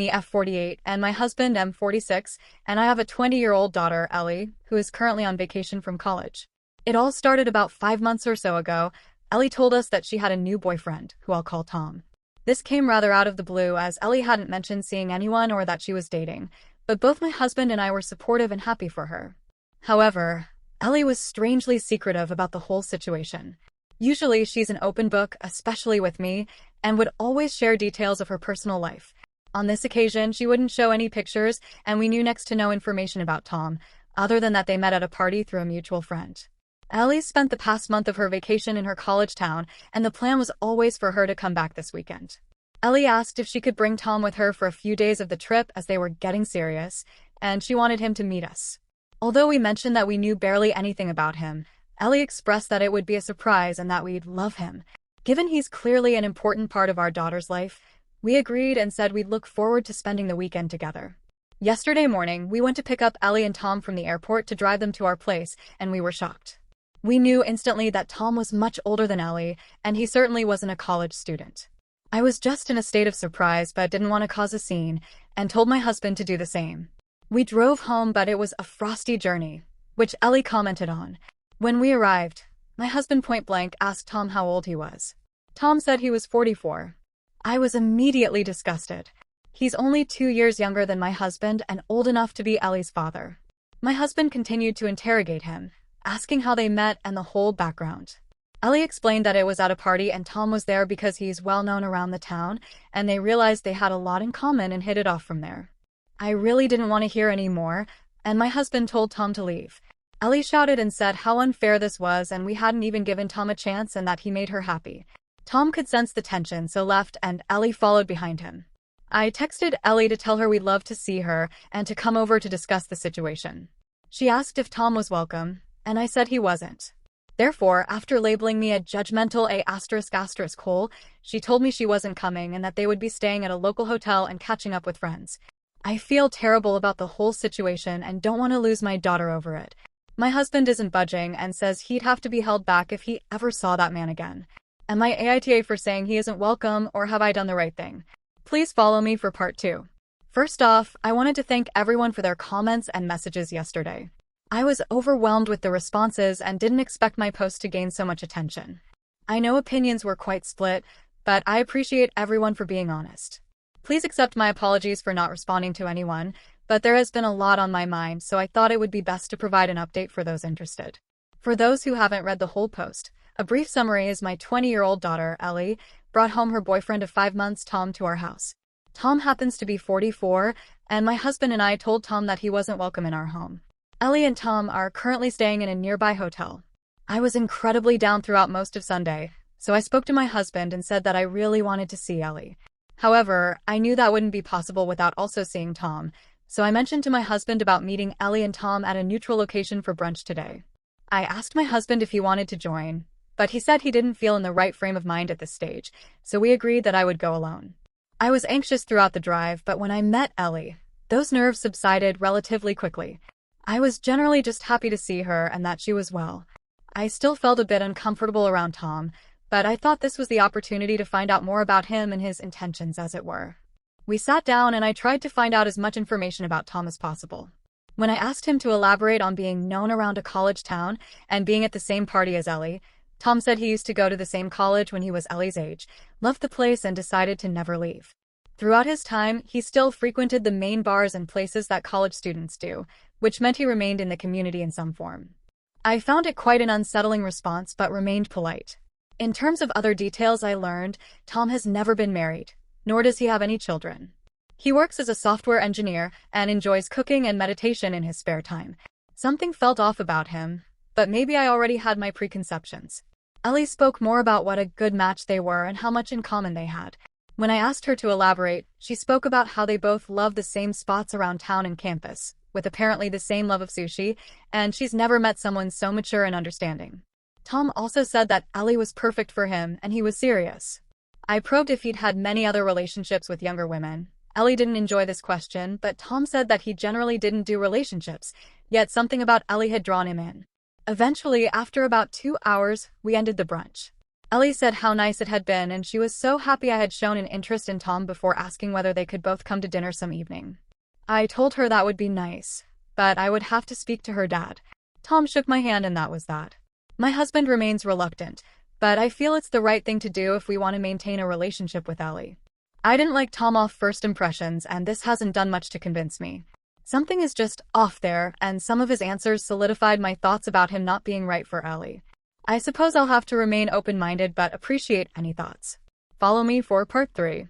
me F48, and my husband M46, and I have a 20-year-old daughter, Ellie, who is currently on vacation from college. It all started about 5 months or so ago. Ellie told us that she had a new boyfriend, who I'll call Tom. This came rather out of the blue, as Ellie hadn't mentioned seeing anyone or that she was dating, but both my husband and I were supportive and happy for her. However, Ellie was strangely secretive about the whole situation. Usually she's an open book, especially with me, and would always share details of her personal life. On this occasion, she wouldn't show any pictures, and we knew next to no information about Tom, other than that they met at a party through a mutual friend. Ellie spent the past month of her vacation in her college town, and the plan was always for her to come back this weekend. Ellie asked if she could bring Tom with her for a few days of the trip as they were getting serious, and she wanted him to meet us. Although we mentioned that we knew barely anything about him, Ellie expressed that it would be a surprise and that we'd love him. Given he's clearly an important part of our daughter's life, we agreed and said we'd look forward to spending the weekend together. Yesterday morning, we went to pick up Ellie and Tom from the airport to drive them to our place, and we were shocked. We knew instantly that Tom was much older than Ellie, and he certainly wasn't a college student. I was just in a state of surprise but didn't want to cause a scene, and told my husband to do the same. We drove home, but it was a frosty journey, which Ellie commented on. When we arrived, my husband point-blank asked Tom how old he was. Tom said he was 44. I was immediately disgusted. He's only 2 years younger than my husband and old enough to be Ellie's father. My husband continued to interrogate him, asking how they met and the whole background. Ellie explained that it was at a party and Tom was there because he's well known around the town, and they realized they had a lot in common and hit it off from there. I really didn't want to hear any more, and my husband told Tom to leave. Ellie shouted and said how unfair this was and we hadn't even given Tom a chance and that he made her happy. Tom could sense the tension, so left and Ellie followed behind him. I texted Ellie to tell her we'd love to see her and to come over to discuss the situation. She asked if Tom was welcome, and I said he wasn't. Therefore, after labeling me a judgmental A****, she told me she wasn't coming and that they would be staying at a local hotel and catching up with friends. I feel terrible about the whole situation and don't want to lose my daughter over it. My husband isn't budging and says he'd have to be held back if he ever saw that man again. Am I AITA for saying he isn't welcome, or have I done the right thing? Please follow me for part 2. First off, I wanted to thank everyone for their comments and messages yesterday. I was overwhelmed with the responses and didn't expect my post to gain so much attention. I know opinions were quite split, but I appreciate everyone for being honest. Please accept my apologies for not responding to anyone, but there has been a lot on my mind, so I thought it would be best to provide an update for those interested. For those who haven't read the whole post, a brief summary is my 20-year-old daughter, Ellie, brought home her boyfriend of 5 months, Tom, to our house. Tom happens to be 44, and my husband and I told Tom that he wasn't welcome in our home. Ellie and Tom are currently staying in a nearby hotel. I was incredibly down throughout most of Sunday, so I spoke to my husband and said that I really wanted to see Ellie. However, I knew that wouldn't be possible without also seeing Tom, so I mentioned to my husband about meeting Ellie and Tom at a neutral location for brunch today. I asked my husband if he wanted to join, but he said he didn't feel in the right frame of mind at this stage, so we agreed that I would go alone. I was anxious throughout the drive, but when I met Ellie, those nerves subsided relatively quickly. I was generally just happy to see her and that she was well. I still felt a bit uncomfortable around Tom, but I thought this was the opportunity to find out more about him and his intentions, as it were. We sat down and I tried to find out as much information about Tom as possible. When I asked him to elaborate on being known around a college town and being at the same party as Ellie, Tom said he used to go to the same college when he was Ellie's age, loved the place and decided to never leave. Throughout his time, he still frequented the main bars and places that college students do, which meant he remained in the community in some form. I found it quite an unsettling response but remained polite. In terms of other details I learned, Tom has never been married, nor does he have any children. He works as a software engineer and enjoys cooking and meditation in his spare time. Something felt off about him, but maybe I already had my preconceptions. Ellie spoke more about what a good match they were and how much in common they had. When I asked her to elaborate, she spoke about how they both love the same spots around town and campus, with apparently the same love of sushi, and she's never met someone so mature and understanding. Tom also said that Ellie was perfect for him and he was serious. I probed if he'd had many other relationships with younger women. Ellie didn't enjoy this question, but Tom said that he generally didn't do relationships, yet something about Ellie had drawn him in. Eventually, after about 2 hours, we ended the brunch. Ellie said how nice it had been, and she was so happy I had shown an interest in Tom before asking whether they could both come to dinner some evening. I told her that would be nice, but I would have to speak to her dad. Tom shook my hand, and that was that. My husband remains reluctant, but I feel it's the right thing to do if we want to maintain a relationship with Ellie. I didn't like Tom off first impressions, and this hasn't done much to convince me. Something is just off there, and some of his answers solidified my thoughts about him not being right for Ellie. I suppose I'll have to remain open-minded but appreciate any thoughts. Follow me for part 3.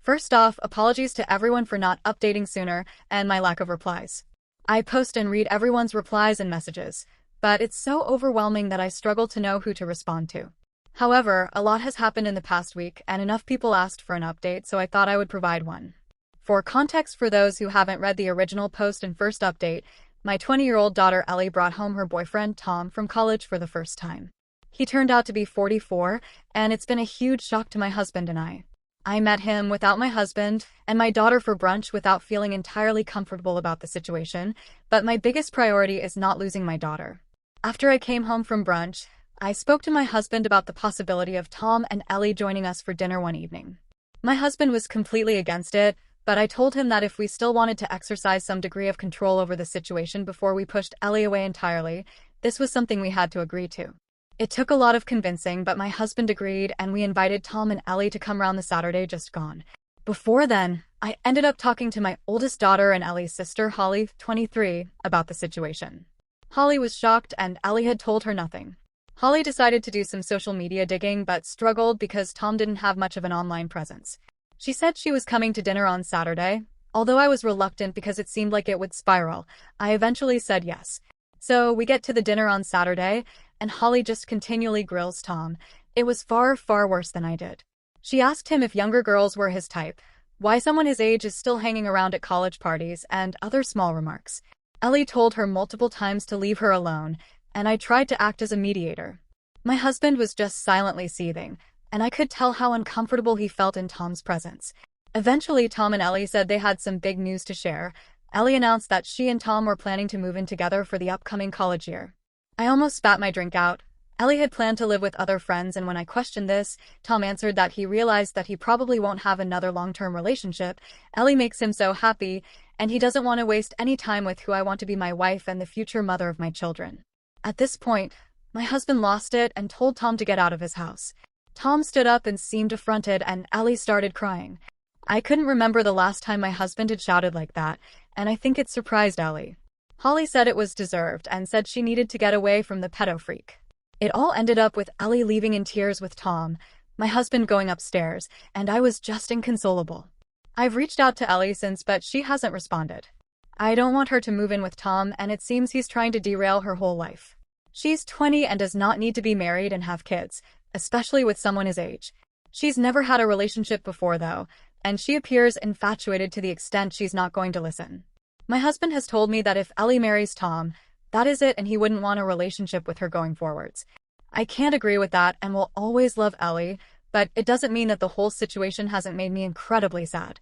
First off, apologies to everyone for not updating sooner and my lack of replies. I post and read everyone's replies and messages, but it's so overwhelming that I struggle to know who to respond to. However, a lot has happened in the past week, and enough people asked for an update, so I thought I would provide one. For context for those who haven't read the original post and first update, my 20-year-old daughter Ellie brought home her boyfriend Tom from college for the first time. He turned out to be 44, and it's been a huge shock to my husband and I. I met him without my husband and my daughter for brunch without feeling entirely comfortable about the situation, but my biggest priority is not losing my daughter. After I came home from brunch, I spoke to my husband about the possibility of Tom and Ellie joining us for dinner one evening. My husband was completely against it, but I told him that if we still wanted to exercise some degree of control over the situation before we pushed Ellie away entirely, this was something we had to agree to. It took a lot of convincing, but my husband agreed, and we invited Tom and Ellie to come round the Saturday just gone. Before then, I ended up talking to my oldest daughter and Ellie's sister, Holly, 23, about the situation. Holly was shocked, and Ellie had told her nothing. Holly decided to do some social media digging, but struggled because Tom didn't have much of an online presence. She said she was coming to dinner on Saturday. Although I was reluctant because it seemed like it would spiral, I eventually said yes. So we get to the dinner on Saturday, and Holly just continually grills Tom. It was far, far worse than I did. She asked him if younger girls were his type, why someone his age is still hanging around at college parties, and other small remarks. Ellie told her multiple times to leave her alone, and I tried to act as a mediator. My husband was just silently seething, and I could tell how uncomfortable he felt in Tom's presence. Eventually, Tom and Ellie said they had some big news to share. Ellie announced that she and Tom were planning to move in together for the upcoming college year. I almost spat my drink out. Ellie had planned to live with other friends, and when I questioned this, Tom answered that he realized that he probably won't have another long-term relationship. Ellie makes him so happy, and he doesn't want to waste any time with who I want to be my wife and the future mother of my children. At this point, my husband lost it and told Tom to get out of his house. Tom stood up and seemed affronted, and Ellie started crying. I couldn't remember the last time my husband had shouted like that, and I think it surprised Ellie. Holly said it was deserved and said she needed to get away from the pedo freak. It all ended up with Ellie leaving in tears with Tom, my husband going upstairs, and I was just inconsolable. I've reached out to Ellie since, but she hasn't responded. I don't want her to move in with Tom, and it seems he's trying to derail her whole life. She's 20 and does not need to be married and have kids, especially with someone his age. She's never had a relationship before, though, and she appears infatuated to the extent she's not going to listen. My husband has told me that if Ellie marries Tom, that is it, and he wouldn't want a relationship with her going forwards. I can't agree with that and will always love Ellie, but it doesn't mean that the whole situation hasn't made me incredibly sad.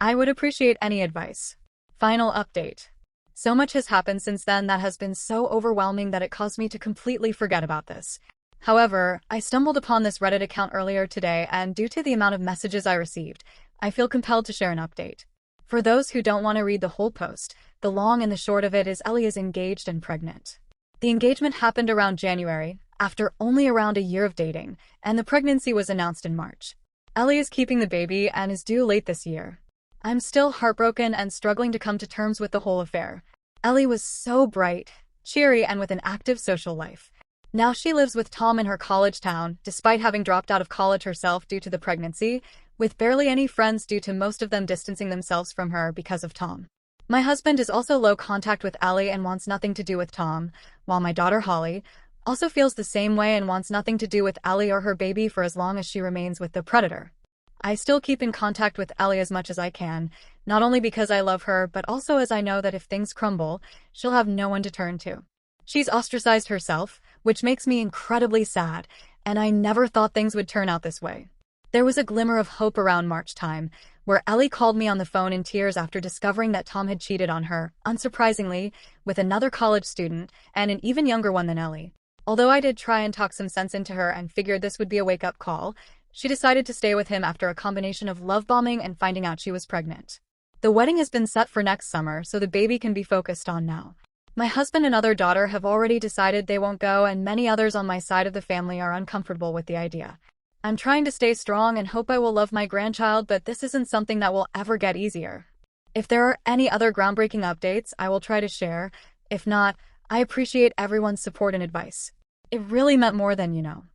I would appreciate any advice. Final update. So much has happened since then that has been so overwhelming that it caused me to completely forget about this. However, I stumbled upon this Reddit account earlier today, and due to the amount of messages I received, I feel compelled to share an update. For those who don't want to read the whole post, the long and the short of it is Ellie is engaged and pregnant. The engagement happened around January, after only around a year of dating, and the pregnancy was announced in March. Ellie is keeping the baby and is due late this year. I'm still heartbroken and struggling to come to terms with the whole affair. Ellie was so bright, cheery, and with an active social life. Now she lives with Tom in her college town, despite having dropped out of college herself due to the pregnancy, with barely any friends due to most of them distancing themselves from her because of Tom. My husband is also low contact with Ellie and wants nothing to do with Tom, while my daughter Holly also feels the same way and wants nothing to do with Ellie or her baby for as long as she remains with the predator. I still keep in contact with Ellie as much as I can, not only because I love her, but also as I know that if things crumble, she'll have no one to turn to. She's ostracized herself, which makes me incredibly sad, and I never thought things would turn out this way. There was a glimmer of hope around March time, where Ellie called me on the phone in tears after discovering that Tom had cheated on her, unsurprisingly, with another college student, and an even younger one than Ellie. Although I did try and talk some sense into her and figured this would be a wake-up call, she decided to stay with him after a combination of love bombing and finding out she was pregnant. The wedding has been set for next summer, so the baby can be focused on now. My husband and other daughter have already decided they won't go, and many others on my side of the family are uncomfortable with the idea. I'm trying to stay strong and hope I will love my grandchild, but this isn't something that will ever get easier. If there are any other groundbreaking updates, I will try to share. If not, I appreciate everyone's support and advice. It really meant more than you know.